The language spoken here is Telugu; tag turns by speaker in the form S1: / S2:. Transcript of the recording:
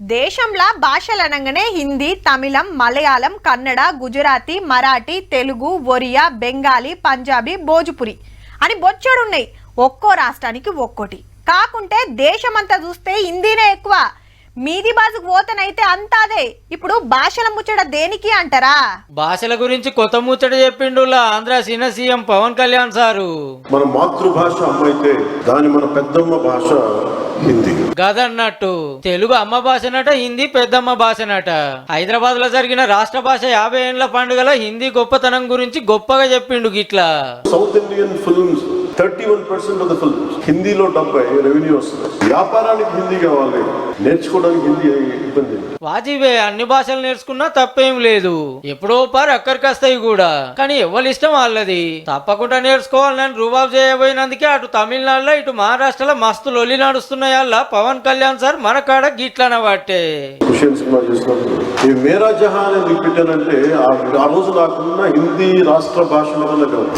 S1: దేశంలో భాషలు అనగానే హిందీ, తమిళం, మలయాళం, కన్నడ, గుజరాతీ, మరాఠీ, తెలుగు, ఒరియా, బెంగాలీ, పంజాబీ, భోజ్పురి అని బొచ్చడున్నాయి. ఒక్కో రాష్ట్రానికి ఒక్కోటి. కాకుంటే దేశమంతా చూస్తే హిందీనే ఎక్కువ. మీది బాజుకు పోతనైతే అంతా అదే. ఇప్పుడు భాషల ముచ్చట దేనికి అంటారా?
S2: భాషల గురించి కొత్త ముచ్చట చెప్పిండు ఆంధ్ర సీన సీఎం పవన్ కళ్యాణ్ సారు.
S3: మన మాతృభాష అమ్మైతే దాని మన పెద్దమ్మ భాష హిందీ
S2: గదన్నట్టు తెలుగు అమ్మ భాషనట, హిందీ పెద్దమ్మ భాషనట. హైదరాబాద్ లో జరిగిన రాష్ట్ర భాష 50 ఏళ్ల పండుగల హిందీ గొప్పతనం గురించి గొప్పగా చెప్పిండు గిట్లా.
S3: South Indian films 31% of the films హిందీలో 70 రెవెన్యూ వస్తుంది. వ్యాపారానికి హిందీ కావాలి, నేర్చుకోవడానికి హిందీ ఇబ్బంది.
S2: వాజిబే, అన్ని భాషలు నేర్చుకున్నా తప్పేం లేదు. ఎప్పుడో పారు అక్కడికి వస్తాయి కూడా. కానీ ఎవరి ఇష్టం వాళ్ళది. తప్పకుండా నేర్చుకోవాలని రుబాబు చేయబోయినందుకే అటు తమిళనాడులో ఇటు మహారాష్ట్రలో మస్తు లొల్లి నడుస్తున్నాయల్లా పవన్ కళ్యాణ్ సార్ మన కాడ గిట్లన బట్టే.
S3: సినిమా చేసినప్పుడు ఈ మేరా జహాన్ ఎందుకు పెట్టానంటే ఆ రోజు నాకున్న హిందీ రాష్ట్ర భాషల వల్ల కాదు.